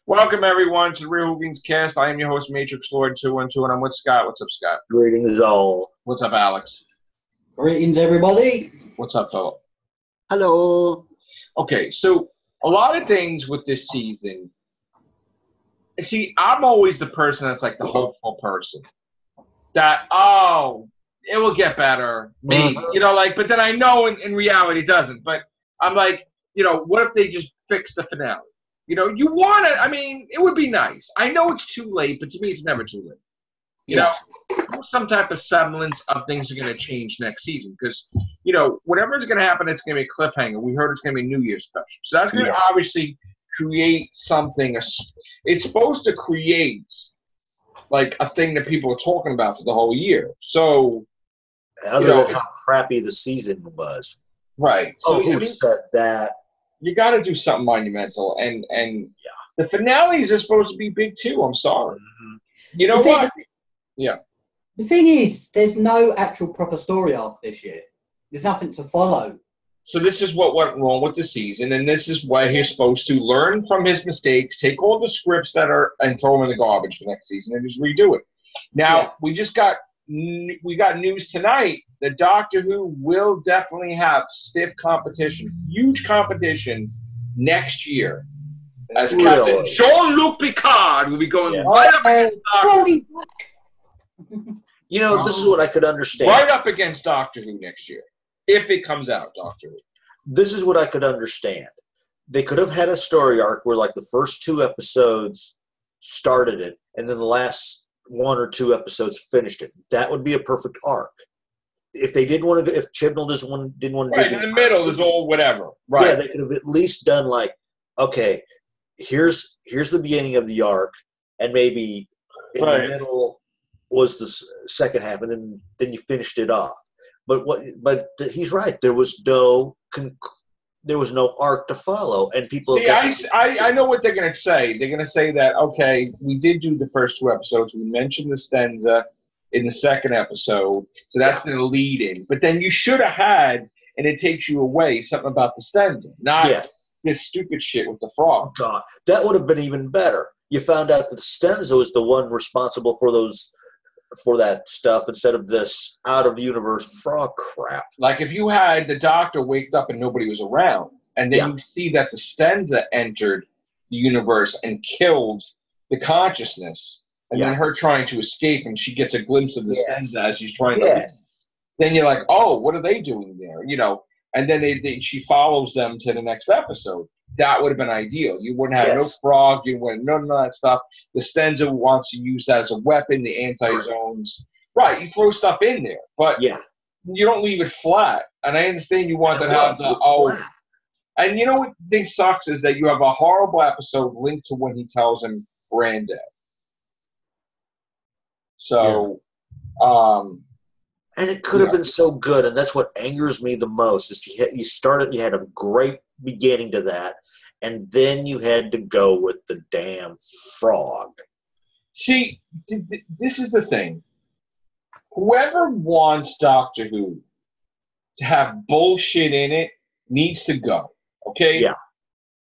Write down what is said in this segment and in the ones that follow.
Welcome, everyone, to the Real Whovians cast. I am your host, Matrix Lord 212, and I'm with Scott. What's up, Scott? Greetings all. What's up, Alex? Greetings, everybody. What's up, Philip? Hello. Okay, so a lot of things with this season. See, I'm always the person that's like the hopeful person. That, it will get better. Maybe. But then I know in reality it doesn't. But I'm like, what if they just fix the finale? You want to, it would be nice. I know it's too late, but to me it's never too late. You know, some type of semblance of things are going to change next season because, whatever is going to happen, it's going to be a cliffhanger. We heard it's going to be a New Year's special. So that's going to obviously create something. It's supposed to create, like, a thing that people are talking about for the whole year. So, other than how crappy the season was. Right. So, who said that? You got to do something monumental. And the finales are supposed to be big, too. I'm sorry. Mm-hmm. You know what? The thing is, there's no actual proper story arc this year. There's nothing to follow. So this is what went wrong with the season, and this is why he's supposed to learn from his mistakes, take all the scripts that are, and throw them in the garbage for next season, and just redo it. Now, we got news tonight that Doctor Who will definitely have stiff competition, huge competition next year. As Captain Jean-Luc Picard will be going right up against Doctor Who. This is what I could understand. Right up against Doctor Who next year, if it comes out, Doctor Who. This is what I could understand. They could have had a story arc where, like, the first 2 episodes started it, and then the last 1 or 2 episodes finished it. That would be a perfect arc. If they didn't want to, if Chibnall didn't want to, right in the middle is all whatever. Right. Yeah, they could have at least done like, okay, here's the beginning of the arc, and maybe in the middle was the second half, and then you finished it off. But he's right. There was no arc to follow, and people. See, I know what they're going to say. They're going to say that, okay, we did do the first 2 episodes. We mentioned the stanza in the second episode, so that's the lead in. But then you should have had, and it takes you away, something about the stanza, not this stupid shit with the frog. God, that would have been even better. You found out that the stanza was the one responsible for that stuff instead of this out-of-universe frog crap. Like if you had the Doctor waked up and nobody was around, and then you see that the stanza entered the universe and killed the consciousness, and then her trying to escape, and she gets a glimpse of the stanza as she's trying to leave. Then you're like, oh, what are they doing there? And then she follows them to the next episode. That would have been ideal. You wouldn't have no frog. You wouldn't none of that stuff. The stanza wants to use that as a weapon. The anti-zones, right? You throw stuff in there, but you don't leave it flat. And I understand you want to have the And you know what thing sucks is that you have a horrible episode linked to when he tells him Granddad. So, and it could have been so good, and that's what angers me the most. Is you had a great beginning to that, and then you had to go with the damn frog. See, this is the thing. Whoever wants Doctor Who to have bullshit in it needs to go. Okay? Yeah.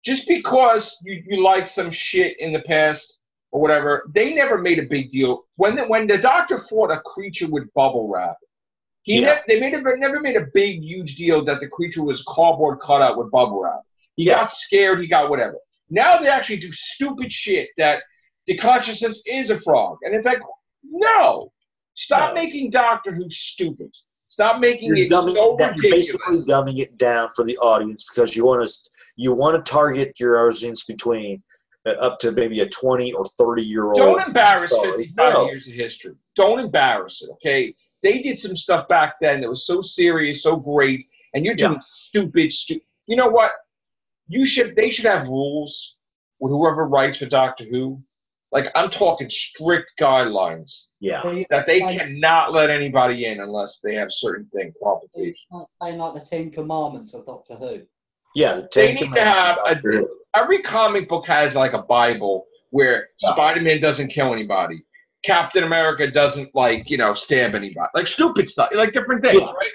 Just because you like some shit in the past or whatever, they never made a big deal. When the Doctor fought a creature with bubble wrap, they never made a big, huge deal that the creature was cardboard cutout with bubble wrap. He got scared. He got whatever. Now they actually do stupid shit that the consciousness is a frog. And it's like, no. Stop making Doctor Who stupid. Stop making it so ridiculous. You're basically dumbing it down for the audience because you want to target your audience between up to maybe a 20 or 30-year-old. Don't embarrass 55 years of history. Don't embarrass it, okay? They did some stuff back then that was so serious, so great, and you're doing stupid. You know what? They should have rules with whoever writes for Doctor Who. Like, I'm talking strict guidelines. Yeah. That they cannot let anybody in unless they have certain qualifications. They like the 10 Commandments of Doctor Who. Yeah, the 10 Commandments. Every comic book has like a Bible where Spider-Man doesn't kill anybody. Captain America doesn't stab anybody. Like stupid stuff. Like different things, right?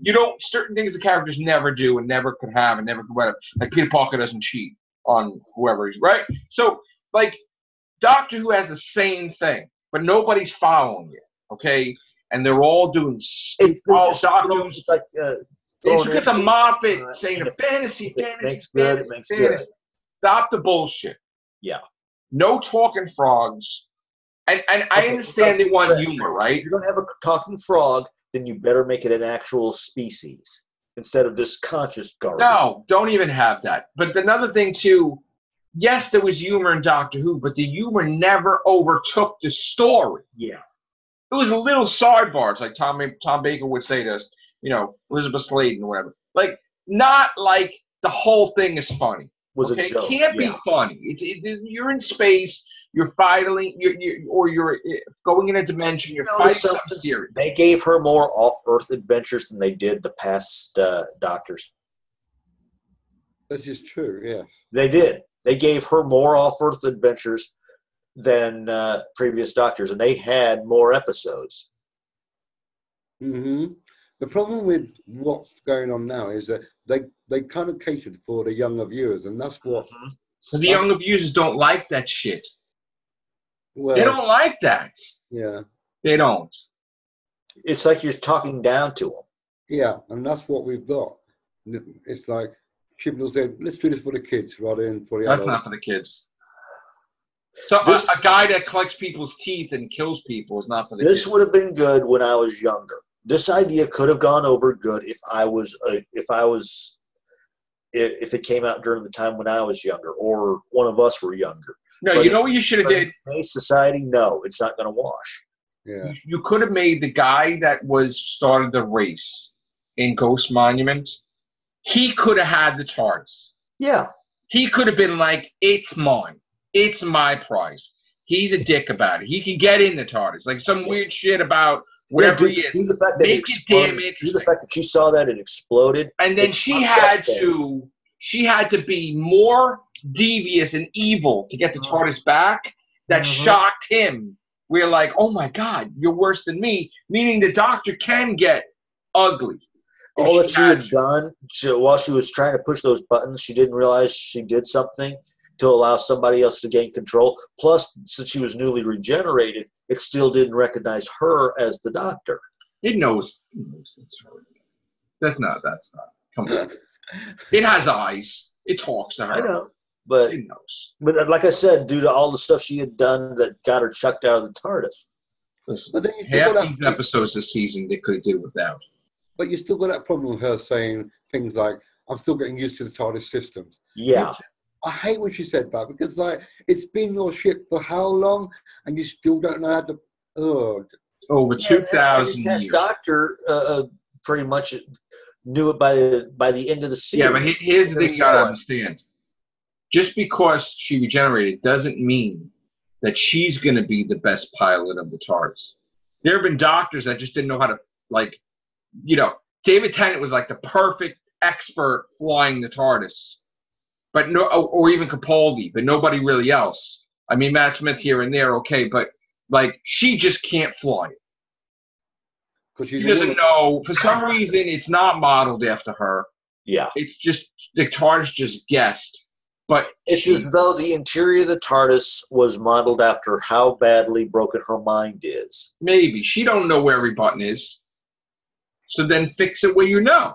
You don't certain things the characters never do and never could have and never could whatever. Like Peter Parker doesn't cheat on whoever he's right. So like Doctor Who has the same thing, but nobody's following it. Okay, and they're all doing. Doctor Who's it's like. It's because of Moffat saying fantasy. It makes good. Stop the bullshit. Yeah. No talking frogs. And I understand they want humor, right? If you're going to have a talking frog, then you better make it an actual species instead of this conscious garbage. No, don't even have that. But another thing, too, yes, there was humor in Doctor Who, but the humor never overtook the story. Yeah. It was little sidebars, like Tom Baker would say to us, Elizabeth Sladen or whatever. Like, not like the whole thing is funny. Was a joke. It can't be funny. You're in space. You're fighting. You're going in a dimension. You're fighting something serious. They gave her more off-Earth adventures than they did the past Doctors. This is true. Yes, they did. They gave her more off-Earth adventures than previous Doctors, and they had more episodes. Mm-hmm. The problem with what's going on now is that they kind of catered for the younger viewers, and that's what. But the younger viewers don't like that shit. Well, they don't like that. Yeah. They don't. It's like you're talking down to them. Yeah, and that's what we've got. It's like Chibnall said, let's do this for the kids rather than for the adults. That's not for the kids. So a guy that collects people's teeth and kills people is not for the kids. This would have been good when I was younger. This idea could have gone over good if it came out during the time when I was younger or one of us were younger. No, but you know what you should have did? In today's society, no, it's not going to wash. Yeah. You could have made the guy that started the race in Ghost Monument. He could have had the TARDIS. Yeah. He could have been like, "It's mine. It's my prize." He's a dick about it. He can get in the TARDIS, like some weird shit about whatever he is. The fact that Make it damn the fact that she saw that it exploded, and then she had to be more devious and evil to get the TARDIS back. That shocked him. We're like, oh my God, you're worse than me. Meaning the Doctor can get ugly. All that she had done while she was trying to push those buttons, she didn't realize she did something to allow somebody else to gain control. Plus, since she was newly regenerated, it still didn't recognize her as the Doctor. It knows that's her. That's not. Come on. It has eyes. It talks to her. I know. But, it knows. But like I said, due to all the stuff she had done that got her chucked out of the TARDIS. Listen, half these episodes this season they could have did without. But you still got that problem with her saying things like, I'm still getting used to the TARDIS systems. Yeah. I hate when she said that because it's been your ship for how long and you still don't know how to... Over 2,000 years. Doctor pretty much knew it by the end of the series. Yeah, but here's the thing you got to understand. Just because she regenerated doesn't mean that she's going to be the best pilot of the TARDIS. There have been doctors that just didn't know how to, David Tennant was like the perfect expert flying the TARDIS, but or even Capaldi, but nobody really else. I mean, Matt Smith here and there, okay, but she just can't fly it. She doesn't know. For some reason, it's not modeled after her. Yeah. It's just, the TARDIS just guessed. But it's as though the interior of the TARDIS was modeled after how badly broken her mind is. Maybe. She don't know where every button is. So then fix it where you know.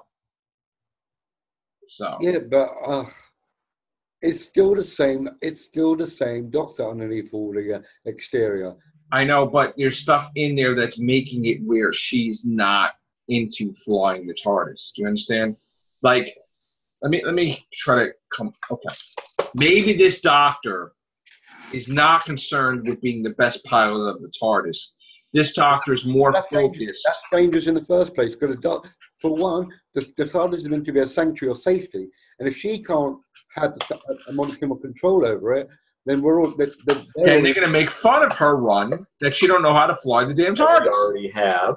So. Yeah, but it's still the same. It's still the same Doctor underneath all the exterior. I know, but there's stuff in there that's making it where she's not into flying the TARDIS. Do you understand? Let me try to come. Okay, maybe this Doctor is not concerned with being the best pilot of the TARDIS. This Doctor is more focused. That's dangerous in the first place because, for one, the TARDIS is meant to be a sanctuary of safety, and if she can't have a modicum of control over it, then we're all. And they're going to make fun of her run that she don't know how to fly the damn TARDIS. They already have.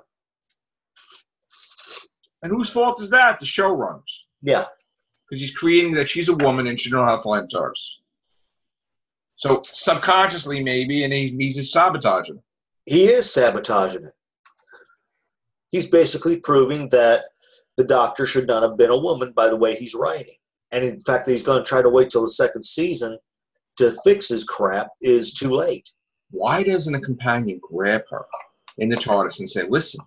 And whose fault is that? The showrunners. Yeah. Because he's creating that she's a woman and she don't know how to fly the TARDIS. So subconsciously, maybe, and he's just sabotaging. He is sabotaging it. He's basically proving that the Doctor should not have been a woman by the way he's writing. And in fact, he's going to try to wait till the second season to fix his crap is too late. Why doesn't a companion grab her in the TARDIS and say, "Listen,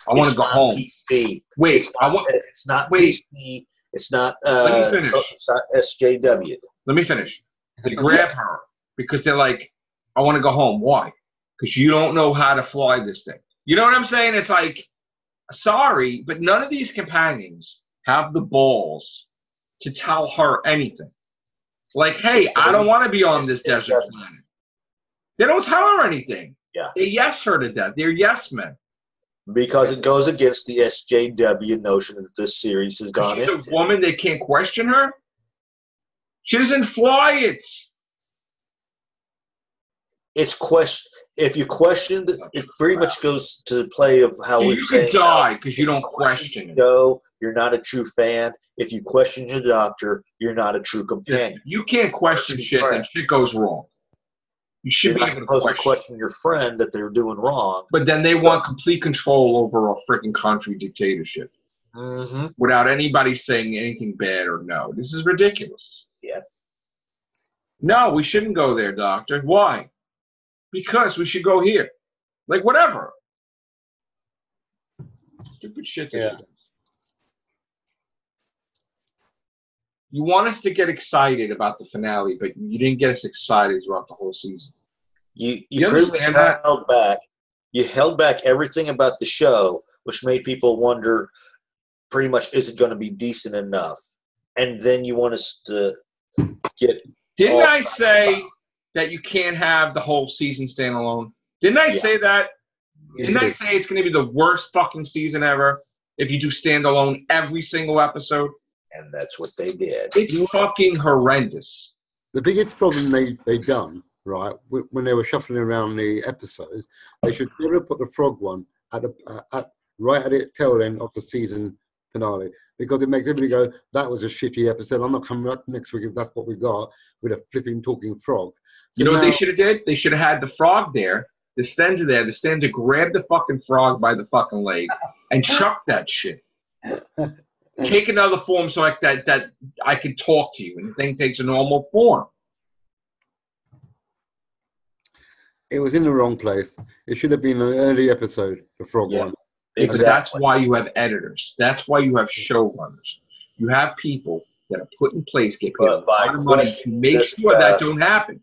I want to go home"? PC. Wait, it's not PC. It's not. Let me finish. It's not SJW. Let me finish. They grab her because they're like, "I want to go home." Why? Because you don't know how to fly this thing. You know what I'm saying? It's like, sorry, but none of these companions have the balls to tell her anything. Like, hey, I don't want to be on this desert planet. They don't tell her anything. Yeah. They yes her to death. They're yes men. Because it goes against the SJW notion that this series has gone into. She's a woman, they can't question her. She doesn't fly it. It's question. If you question, it pretty much goes to the play of how we're saying. You could die because you don't question it. No, you're not a true fan. If you question your doctor, you're not a true companion. You can't question shit, then shit goes wrong. You should You're be not able supposed to question your friend that they're doing wrong. But then they want complete control over a freaking country dictatorship without anybody saying anything bad or no. This is ridiculous. Yeah. No, we shouldn't go there, doctor. Why? Because we should go here. Like, whatever. Stupid shit. Yeah. You want us to get excited about the finale, but you didn't get us excited throughout the whole season. You pretty much held back. You held back everything about the show, which made people wonder, pretty much, is it going to be decent enough? And then you want us to get... Didn't I say that you can't have the whole season standalone? Didn't I say that? Didn't I say it's going to be the worst fucking season ever if you do standalone every single episode? And that's what they did. It's fucking horrendous. The biggest problem they done, right, when they were shuffling around the episodes, they should never put the frog one right at the tail end of the season finale, because it makes everybody go, that was a shitty episode. I'm not coming back next week if that's what we got with a flipping talking frog. So you know what they should have did? They should have had the frog there, the Stenza there. The Stenza grabbed the fucking frog by the fucking leg and chucked that shit. Take another form so that I can talk to you, and the thing takes a normal form. It was in the wrong place. It should have been an early episode, the frog one. Exactly. But that's why you have editors. That's why you have showrunners. You have people that are put in place, get paid a lot of money to make sure that don't happen.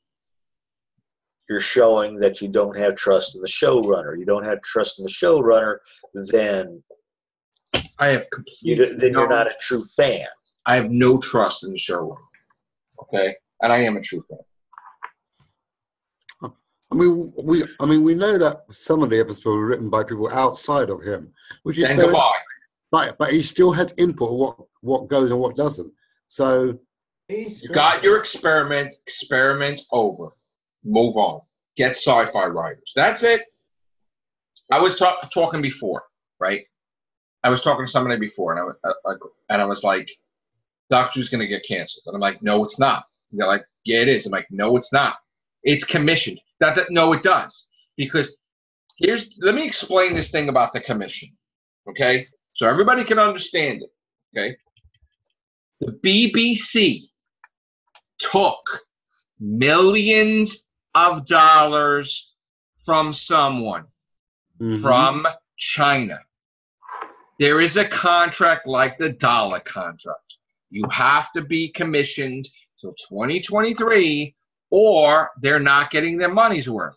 You're showing that you don't have trust in the showrunner. You don't have trust in the showrunner, then I have you're not a true fan. I have no trust in the showrunner. Okay? And I am a true fan. I mean, we know that some of the episodes were written by people outside of him, which is fair enough. But he still has input of what goes and what doesn't. So you got your experiment over. Move on. Get sci-fi writers. That's it. I was talking before, right? I was talking to somebody before, and I was like, Doctor Who's going to get canceled. And I'm like, no, it's not. And they're like, yeah, it is. I'm like, no, it's not. It's commissioned. No, it does. Because let me explain this thing about the commission, okay? So everybody can understand it, okay? The BBC took millions of dollars from someone, from China. There is a contract like the dollar contract. You have to be commissioned till 2023, or they're not getting their money's worth.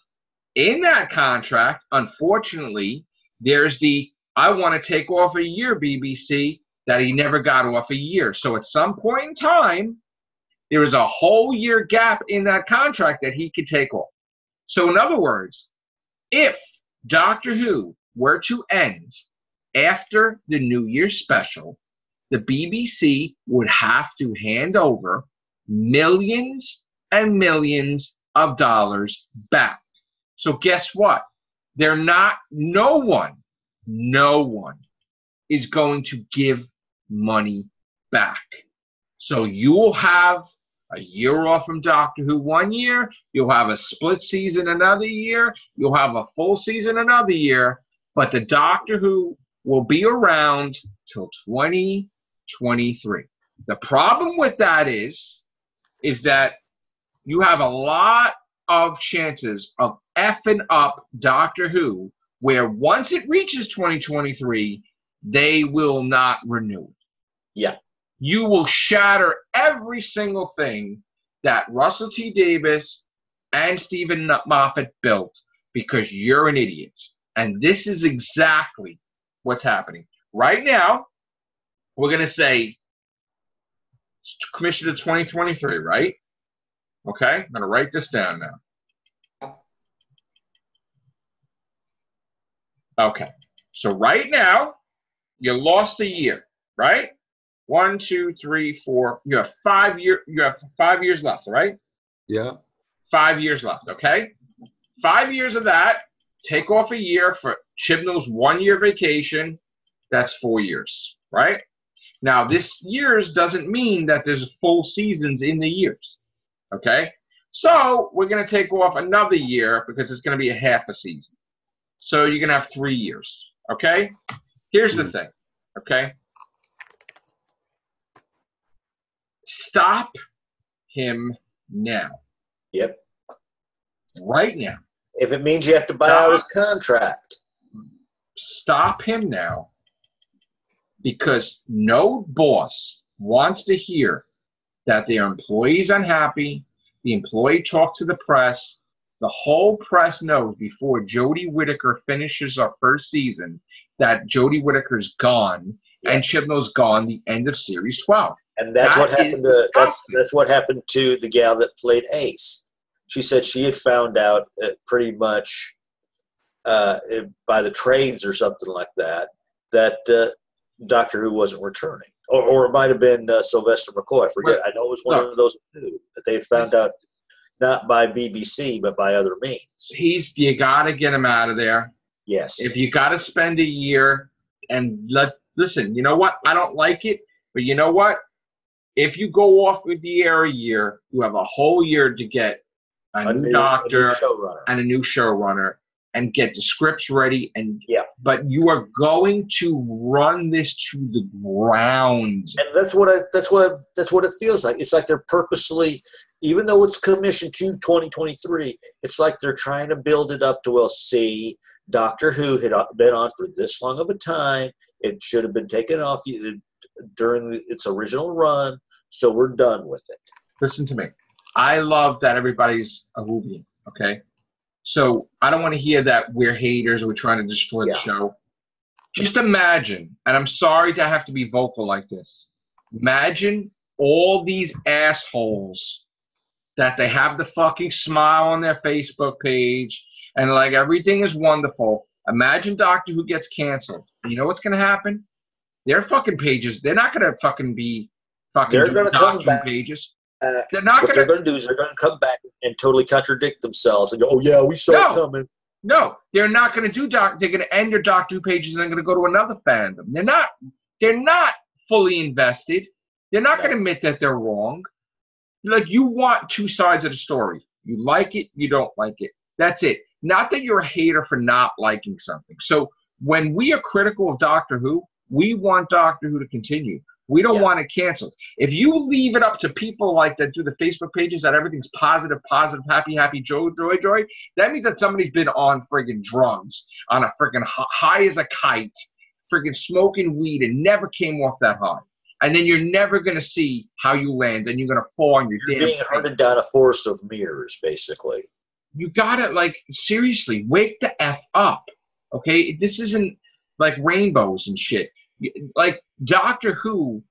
In that contract, unfortunately, there's I want to take off a year, BBC, that he never got off a year. So at some point in time, there is a whole year gap in that contract that he could take off. So in other words, if Doctor Who were to end after the New Year's special, the BBC would have to hand over millions and millions of dollars back. So guess what? No one is going to give money back. So you will have a year off from Doctor Who 1 year, you'll have a split season another year, you'll have a full season another year, but the Doctor Who will be around till 2023. The problem with that is that you have a lot of chances of effing up Doctor Who, where once it reaches 2023, they will not renew it. Yeah. You will shatter every single thing that Russell T. Davies and Stephen Moffat built because you're an idiot. And this is exactly what's happening. Right now, we're going to say Commissioner 2023, right? Okay, I'm going to write this down now. Okay, so right now, you lost a year, right? 1, 2, 3, 4. You have 5 years. You have 5 years left, right? Yeah. 5 years left. Okay. 5 years of that. Take off a year for Chibnall's 1 year vacation. That's 4 years, right? Now this years doesn't mean that there's full seasons in the years. Okay. So we're gonna take off another year because it's gonna be a half a season. So you're gonna have 3 years. Okay. Here's the thing. Okay. Stop him now. Yep. Right now. If it means you have to buy out his contract. Stop him now. Because no boss wants to hear that their employee's unhappy. The employee talked to the press. The whole press knows before Jodie Whittaker finishes our first season that Jodie Whittaker's gone and Chibnall's gone the end of Series 12. And that's what happened to that's what happened to the gal that played Ace. She said she had found out pretty much by the trades or something like that Doctor Who wasn't returning, or it might have been Sylvester McCoy. I forget. I know it was one of those two that they had found out not by BBC but by other means. You got to get him out of there. Yes. If you got to spend a year and listen, you know what? I don't like it, but you know what? If you go off with the air a year, you have a whole year to get a new doctor and a new showrunner and get the scripts ready. But you are going to run this to the ground. And that's what it feels like. It's like they're purposely, even though it's commissioned to 2023, it's like they're trying to build it up to, well, see, Doctor Who had been on for this long of a time. It should have been taken off during its original run, so we're done with it. Listen to me. I love that everybody's a Whovian, okay? So I don't want to hear that we're haters or we're trying to destroy the show. Just imagine, and I'm sorry to have to be vocal like this, imagine all these assholes that they have the fucking smile on their Facebook page and like everything is wonderful. Imagine Doctor Who gets canceled. You know what's going to happen? Their fucking pages, they're not going to fucking be fucking Doctor Who pages. They're not what they're going to do is they're going to come back and totally contradict themselves and go, "Oh yeah, we saw it coming." No, they're not going to do They're going to end their Doctor Who pages and they're going to go to another fandom. They're not fully invested. They're not going to admit that they're wrong. Like, you want two sides of the story. You like it, you don't like it. That's it. Not that you're a hater for not liking something. So when we are critical of Doctor Who, we want Doctor Who to continue. We don't want it canceled. If you leave it up to people like that do the Facebook pages that everything's positive, happy, joy, that means that somebody's been on friggin' drugs, on a friggin' high as a kite, friggin' smoking weed and never came off that high. And then you're never going to see how you land, and you're going to fall on your damn being herded down a forest of mirrors, basically. You got to, like, seriously, wake the F up, okay? This isn't like rainbows and shit. Like, Doctor Who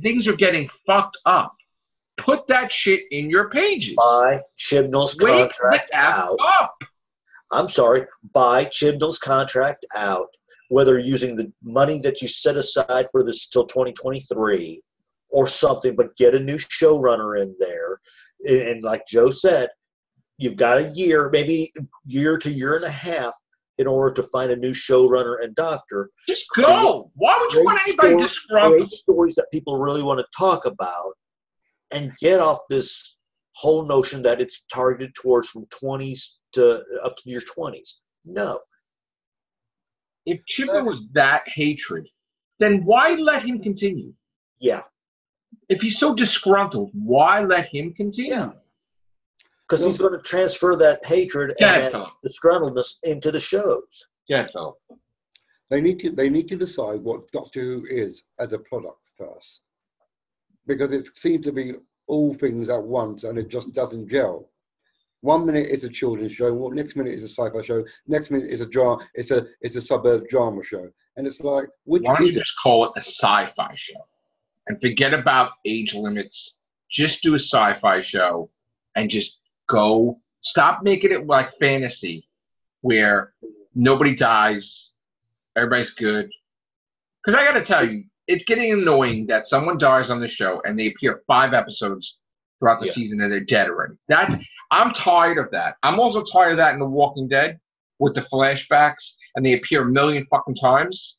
things are getting fucked up. Put that shit in your pages. Buy Chibnall's contract out. I'm sorry. Buy Chibnall's contract out, whether using the money that you set aside for this till 2023 or something, but get a new showrunner in there. And like Joe said, you've got a year, maybe year to year and a half, in order to find a new showrunner and doctor. Just go. Why would you want anybody disgruntled? Create stories that people really want to talk about and get off this whole notion that it's targeted towards from 20s to up to your 20s. No. If Chibnall was that hatred, then why let him continue? Yeah. If he's so disgruntled, why let him continue? Yeah. Because he's going to transfer that hatred and that disgruntledness into the shows. Yeah, Phil. They need to decide what Doctor Who is as a product first, because it seems to be all things at once and it just doesn't gel. 1 minute it's a children's show, next minute it's a sci-fi show, next minute it's a drama, it's a suburb drama show, and it's like, why don't you just call it a sci-fi show and forget about age limits? Just do a sci-fi show and just go. Stop making it like fantasy, where nobody dies, everybody's good. Because I got to tell you, it's getting annoying that someone dies on the show and they appear 5 episodes throughout the season and they're dead already. I'm tired of that. I'm also tired of that in The Walking Dead with the flashbacks and they appear a million fucking times.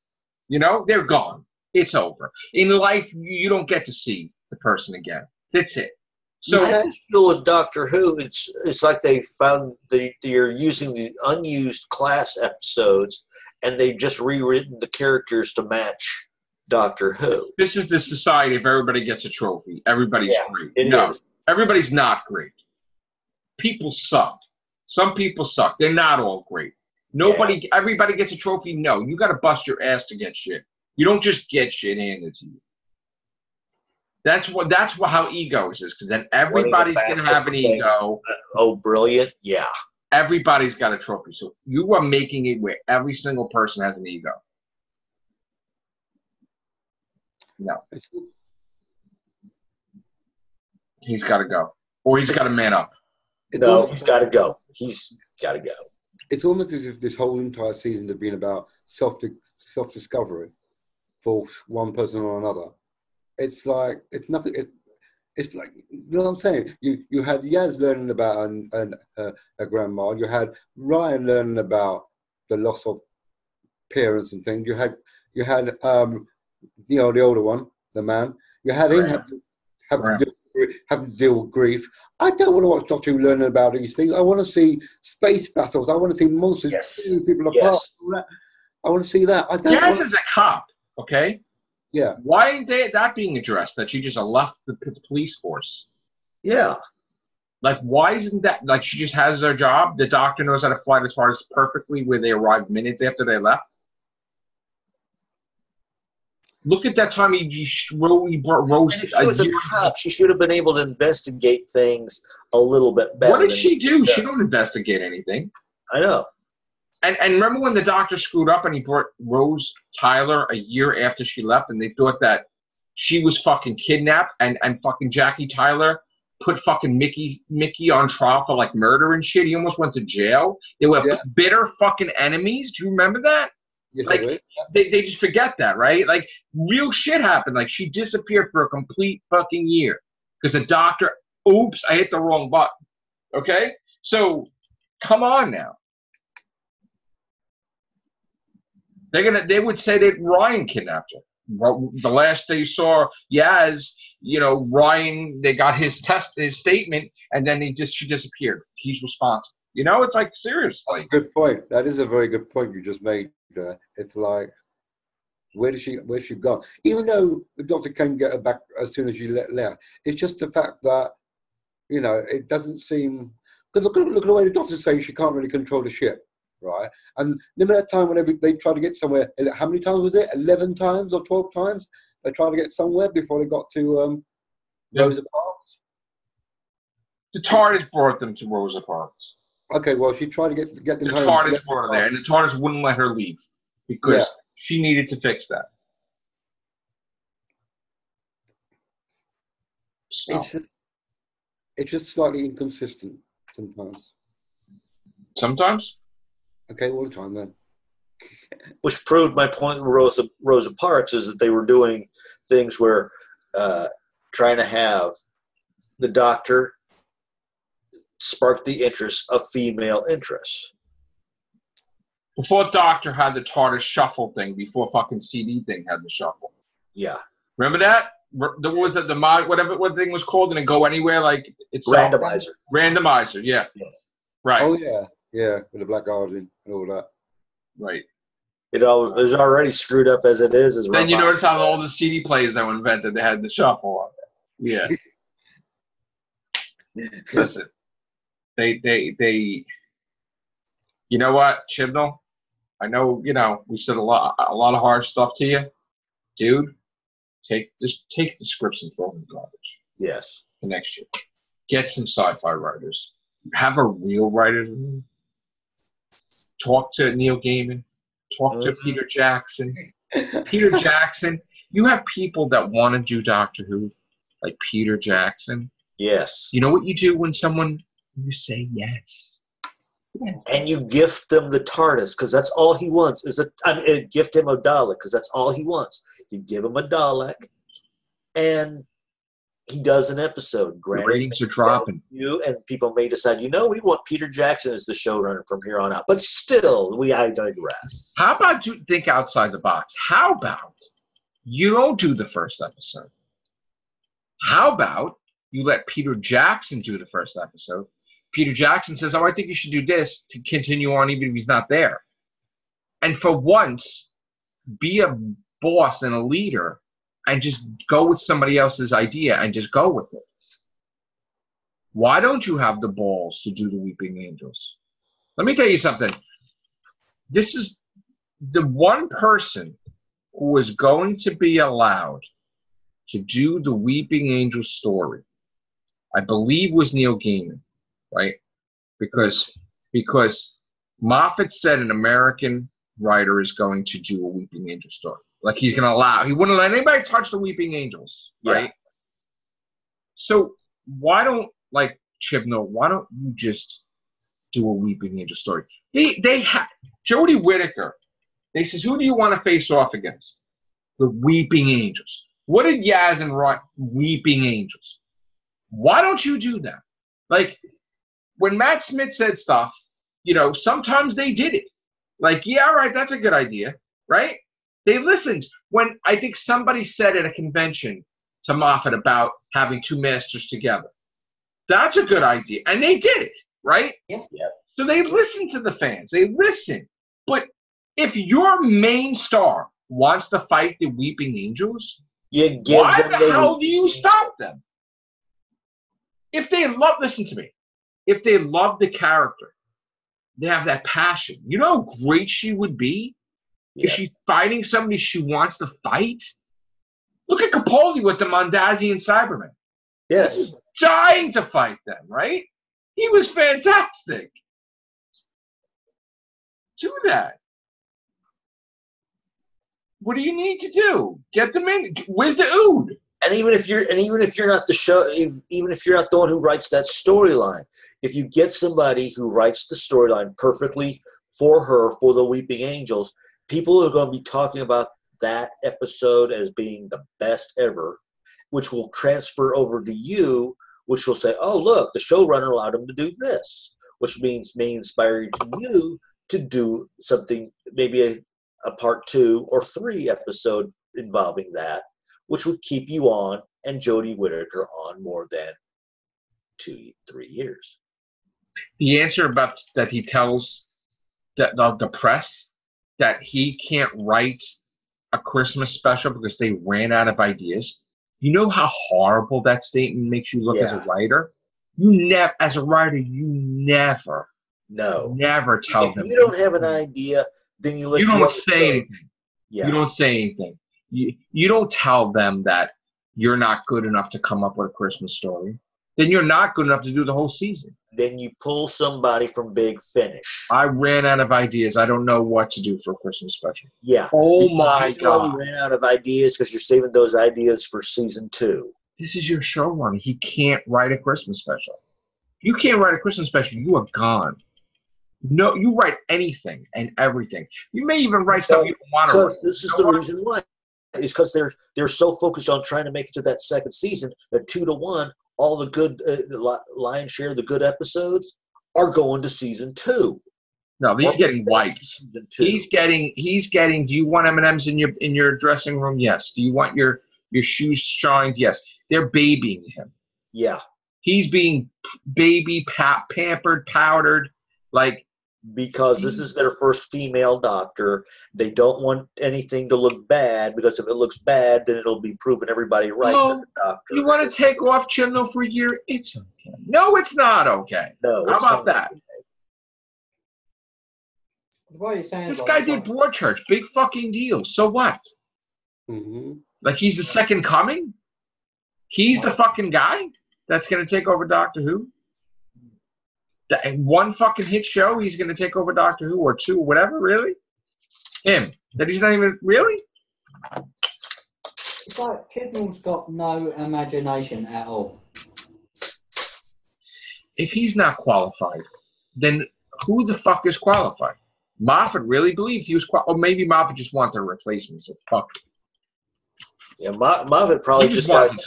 You know, they're gone. It's over. In life, you don't get to see the person again. That's it. So I just feel with Doctor Who, it's like they found they're using the unused class episodes and they've just rewritten the characters to match Doctor Who. This is the society if everybody gets a trophy. Everybody's great. No, everybody's not great. People suck. Some people suck. They're not all great. Everybody gets a trophy. No, you got to bust your ass to get shit. You don't just get shit handed to you. That's how egos is, because then everybody's going to have an ego. Oh, brilliant. Yeah. Everybody's got a trophy. So you are making it where every single person has an ego. No. He's got to go. Or he's got to man up. No, he's got to go. He's got to go. It's almost as if this whole entire season has been about self-discovery for one person or another. It's like, it's nothing. It's like, you know what I'm saying? You had Yaz learning about her grandma. You had Ryan learning about the loss of parents and things. You had the older one, the man. You had him have to deal with grief. I don't want to watch Doctor Who learning about these things. I want to see space battles. I want to see monsters pulling people apart. I want to see that. Yaz is a cop, okay? Yeah. Why ain't that being addressed? That she just left the police force? Yeah. Like, why isn't that? Like, she just has her job. The doctor knows how to fly the TARDIS perfectly, where they arrived minutes after they left. Look at that time he brought Rose. If she was a cop, she should have been able to investigate things a little bit better. What did she do? She don't investigate anything. I know. And remember when the doctor screwed up and he brought Rose Tyler a year after she left, and they thought that she was fucking kidnapped, and fucking Jackie Tyler put fucking Mickey on trial for like murder and shit. He almost went to jail. They were bitter fucking enemies. Do you remember that? Yes, like they just forget that, right? Like real shit happened. Like she disappeared for a complete fucking year because the doctor. Oops, I hit the wrong button. Okay, so come on now. They would say that Ryan kidnapped her. The last they saw Yaz, Ryan, they got his statement, and then she disappeared. He's responsible. It's like, seriously. That's a good point. That is a very good point you just made there. It's like, where's she gone? Even though the doctor can get her back as soon as she left, it's just the fact that, it doesn't seem, because look at the way the doctor's saying she can't really control the ship. Right, and remember that time when they tried to get somewhere? How many times was it? 11 times or 12 times? They tried to get somewhere before they got to Rosa Parks. The TARDIS brought them to Rosa Parks. Okay, well, she tried to get them home. The TARDIS brought her there, and the TARDIS wouldn't let her leave because she needed to fix that. So. It's just slightly inconsistent sometimes. Sometimes? Okay, all the time then. Which proved my point with Rosa Parks is that they were doing things where trying to have the doctor spark the interest of female interests. Before Doctor had the TARDIS shuffle thing, before fucking CD thing had the shuffle. Yeah. Remember that? What was that? What thing was called? And it go anywhere like it's randomizer. Randomizer, yeah. Yes. Right. Oh yeah. Yeah, with the Black Guardian and all that. Right. It was already screwed up as it is. Then you notice how all the CD players that were invented, they had the shuffle on it. Yeah. Listen, They. You know what, Chibnall? I know, we said a lot of hard stuff to you, dude. Take the scripts and throw them in the garbage Yes. for next year. Get some sci-fi writers. Have a real writer. Talk to Neil Gaiman. Talk to Peter Jackson. Peter Jackson. You have people that want to do Doctor Who, like Peter Jackson. Yes. You know what you do when you say yes. And you gift them the TARDIS because that's all he wants. Gift him a Dalek because that's all he wants. You give him a Dalek, and he does an episode. The ratings are dropping. And people may decide, we want Peter Jackson as the showrunner from here on out. But still, I digress. How about you think outside the box? How about you don't do the first episode? How about you let Peter Jackson do the first episode? Peter Jackson says, I think you should do this to continue on even if he's not there. And for once, be a boss and a leader and just go with somebody else's idea and just go with it. Why don't you have the balls to do the Weeping Angels? Let me tell you something. This is the one person who is going to be allowed to do the Weeping Angels story, I believe was Neil Gaiman. Right, because Moffat said an American writer is going to do a Weeping Angel story. Like he wouldn't let anybody touch the Weeping Angels, right? Yeah. So why don't Chibnall? Why don't you just do a Weeping Angel story? They have Jodie Whittaker. They says, who do you want to face off against? The Weeping Angels. What did Yazan write? Weeping Angels. Why don't you do that? When Matt Smith said stuff, sometimes they did it. Yeah, right, that's a good idea, right? They listened. When I think somebody said at a convention to Moffat about having two masters together, that's a good idea. And they did it, right? Yeah. So they listened to the fans. They listened. But if your main star wants to fight the Weeping Angels, why the hell do you stop them? If they listen to me. If they love the character, they have that passion. You know how great she would be if she's fighting somebody she wants to fight? Look at Capaldi with the Mondasian Cybermen. Yes. He was dying to fight them, right? He was fantastic. Do that. What do you need to do? Get them in. Where's the Ood? And even if you're not the show, even if you're not the one who writes that storyline, if you get somebody who writes the storyline perfectly for the Weeping Angels, people are going to be talking about that episode as being the best ever, which will transfer over to you, which will say, oh, look, the showrunner allowed him to do this, which means may inspire you to do something, maybe a part 2 or 3 episode involving that, which would keep you on and Jodie Whittaker on more than 2-3 years. The answer about that he tells the press that he can't write a Christmas special because they ran out of ideas. You know how horrible that statement makes you look as a writer? As a writer, you never tell them. If you don't have an idea, then you don't say anything. Yeah. You don't say anything. You don't tell them that you're not good enough to come up with a Christmas story. Then you're not good enough to do the whole season. Then you pull somebody from Big Finish. I ran out of ideas. I don't know what to do for a Christmas special. Yeah. Oh my God. You ran out of ideas because you're saving those ideas for season 2. This is your showrunner. He can't write a Christmas special. If you can't write a Christmas special, you are gone. No, you write anything and everything. You may even write stuff you don't want to write. Because this is the reason why. It's because they're so focused on trying to make it to that second season that 2-1, all the good lion's share of the good episodes are going to season 2. No, he's getting wiped. He's getting. Do you want M&Ms in your dressing room? Yes. Do you want your shoes shined? Yes. They're babying him. Yeah. He's being pampered, powdered. because this is their first female doctor. They don't want anything to look bad, because if it looks bad, then it'll be proving everybody right that the doctor. You want to take off Chibnall for a year? It's okay. No, it's not okay. No, How about that? The way it sounds This guy did Broadchurch. Big fucking deal. So what? Mm-hmm. Like he's the second coming? He's the fucking guy that's going to take over Doctor Who? That one fucking hit show, he's going to take over Doctor Who, or two, whatever, really? Him. That he's not even, really? It's like Kidman's got no imagination at all. If he's not qualified, then who the fuck is qualified? Moffat really believed he was qualified. Or maybe Moffat just wanted a replacement, so fuck it. Yeah, Moffat probably just got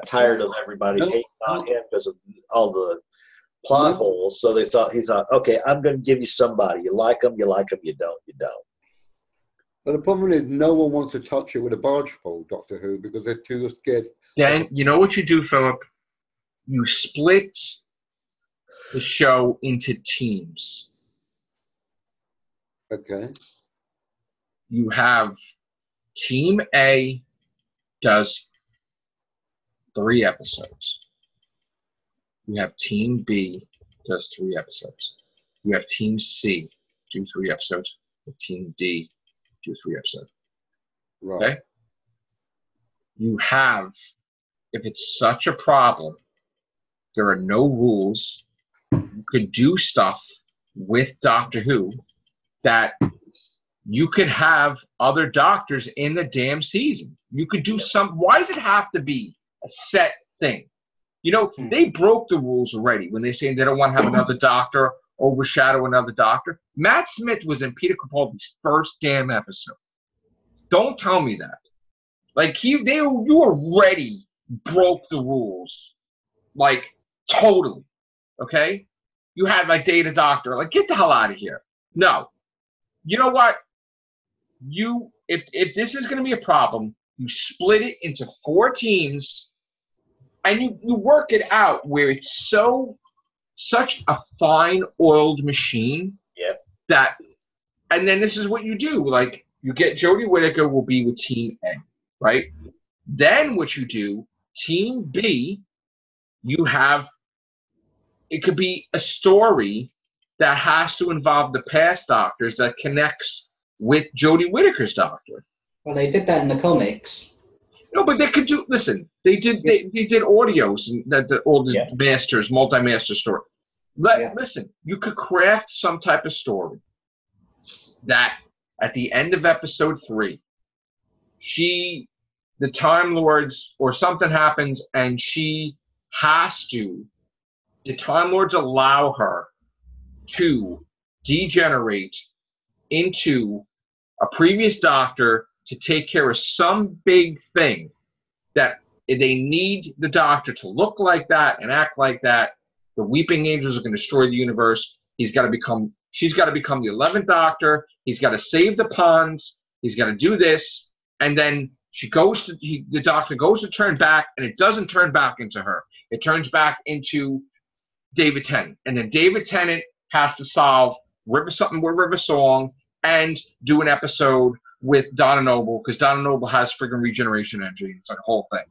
tired of everybody hating on him because of all the plot holes. So he thought, okay, I'm going to give you somebody. You like them, you don't. But the problem is no one wants to touch it with a barge pole, Doctor Who, because they're too scared. Then, you know what you do, Philip? You split the show into teams. Okay. You have Team A does 3 episodes. You have Team B does 3 episodes. You have Team C do 3 episodes. And Team D do 3 episodes. Right. Okay? You have, if it's such a problem, there are no rules. You could do stuff with Doctor Who that you could have other doctors in the damn season. You could do why does it have to be a set thing? You know, they broke the rules already when they're saying they don't want to have another doctor overshadow another doctor. Matt Smith was in Peter Capaldi's first damn episode. Don't tell me that. Like, you already broke the rules. Like, totally. Okay? You had, like, Data Doctor. Like, get the hell out of here. No. You know what? If this is going to be a problem, you split it into 4 teams, and you work it out where it's such a fine-oiled machine that, and then this is what you do. Like, you get Jodie Whittaker will be with Team A, right? Then what you do, Team B, you have, it could be a story that has to involve the past doctors that connects with Jodie Whittaker's doctor. Well, they did that in the comics. No, but they could do. Listen, they did audios and that all the masters, multi-master story. Listen, you could craft some type of story that at the end of episode 3, the Time Lords or something happens, and she has to. The Time Lords allow her to degenerate into a previous doctor to take care of some big thing that they need the doctor to look like that and act like that. The Weeping Angels are going to destroy the universe. She's got to become the 11th Doctor. He's got to save the ponds. He's got to do this. And then the doctor goes to turn back, and it doesn't turn back into her. It turns back into David Tennant. And then David Tennant has to solve something with River Song and do an episode with Donna Noble, because Donna Noble has friggin' regeneration energy. It's like a whole thing.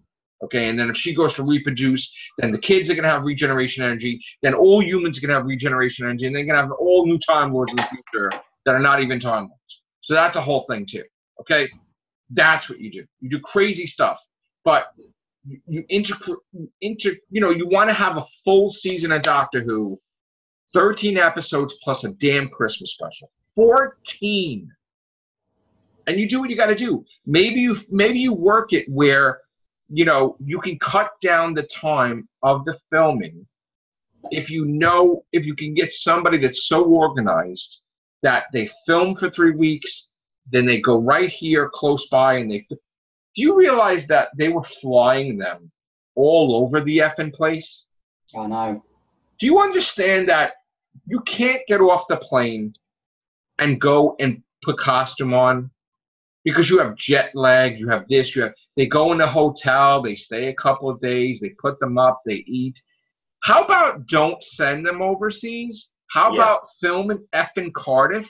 Okay, and then if she goes to reproduce, then the kids are going to have regeneration energy, then all humans are going to have regeneration energy, and they're going to have all new Time Lords in the future that are not even Time Lords. So that's a whole thing too. Okay? That's what you do. You do crazy stuff. But you want to have a full season of Doctor Who, 13 episodes plus a damn Christmas special. 14. And you do what you got to do. Maybe you work it where, you can cut down the time of the filming if you can get somebody that's so organized that they film for 3 weeks, then they go right here close by and do you realize that they were flying them all over the effing place? I know. Do you understand that you can't get off the plane and go and put costume on because you have jet lag, you have this, they go in the hotel, they stay a couple of days, they put them up, they eat. How about don't send them overseas How Yeah. about film in effing Cardiff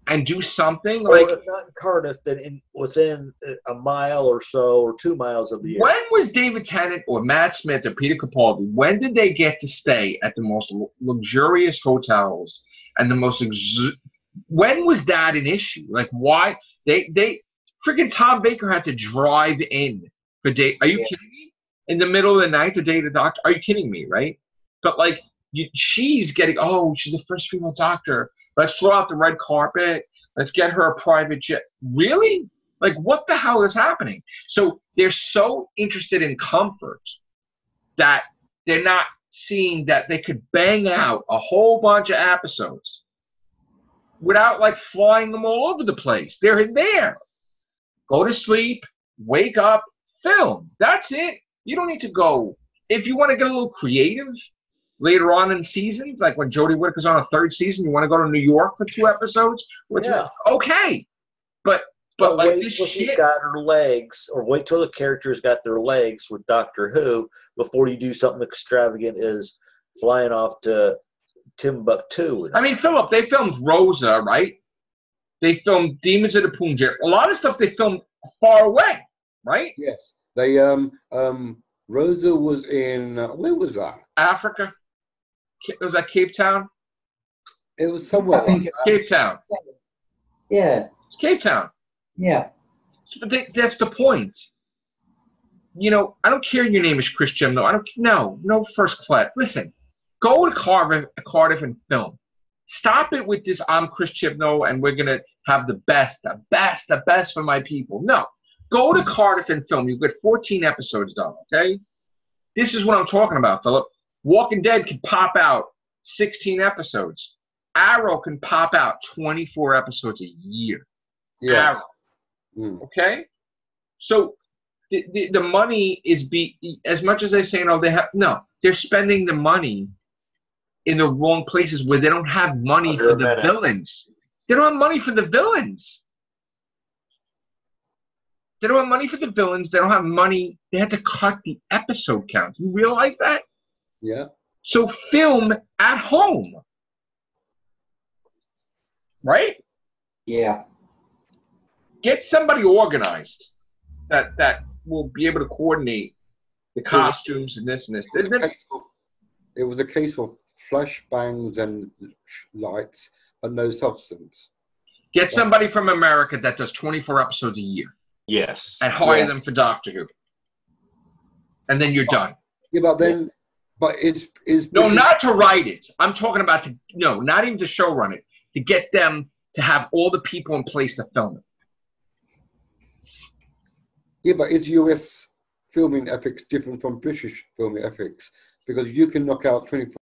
and do something Or like? if not in Cardiff, then within a mile or so, or 2 miles of the area. When was David Tennant or Matt Smith or Peter Capaldi? When did they get to stay at the most luxurious hotels and the most? When was that an issue? Like, why they freaking Tom Baker had to drive in for day? Are you kidding me? In the middle of the night to date a doctor? Are you kidding me? Right? But like, she's getting. Oh, she's the first female doctor. Let's throw out the red carpet. Let's get her a private jet. Really? Like, what the hell is happening? So they're so interested in comfort that they're not seeing that they could bang out a whole bunch of episodes without, like, flying them all over the place. They're in there. Go to sleep, wake up, film. That's it. You don't need to go. If you want to get a little creative later on in seasons, like when Jodie Whittaker's on a third season, you want to go to New York for 2 episodes? Yeah. Okay. But like, wait this till she's shit. got her legs, or wait till the characters got their legs with Doctor Who before you do something extravagant as flying off to Timbuktu. I mean, Philip, they filmed Rosa, right? They filmed Demons of the Punjab. A lot of stuff they filmed far away, right? Yes. They Rosa was in where was that? Africa. Was that Cape Town? It was somewhere. I think Cape Town. Yeah. It's Cape Town. Yeah. But that's the point. You know, I don't care your name is Chris Jimno. I don't. No first class. Listen, go to Cardiff and film. Stop it with this. I'm Chris Chibnall, and we're gonna have the best for my people. No, go to Cardiff and film. You get 14 episodes done. Okay, this is what I'm talking about, Philip. Walking Dead can pop out 16 episodes. Arrow can pop out 24 episodes a year. Yes. Arrow. Okay, so the money is as much as they say they're spending the money in the wrong places where they don't have money for the villains. They don't have money for the villains. They don't have money for the villains. They don't have money. They had to cut the episode count. You realize that? Yeah. So film at home, right? Yeah. Get somebody organized that will be able to coordinate the costumes and this and this. It was a case of flashbangs and lights, but no substance. Get somebody from America that does 24 episodes a year. Yes. And hire them for Doctor Who. And then you're done. Yeah, but then, but it's no, not to write it. I'm talking about not even to show run it. To get them to have all the people in place to film it. Yeah, but is US filming ethics different from British filming ethics? Because you can knock out 24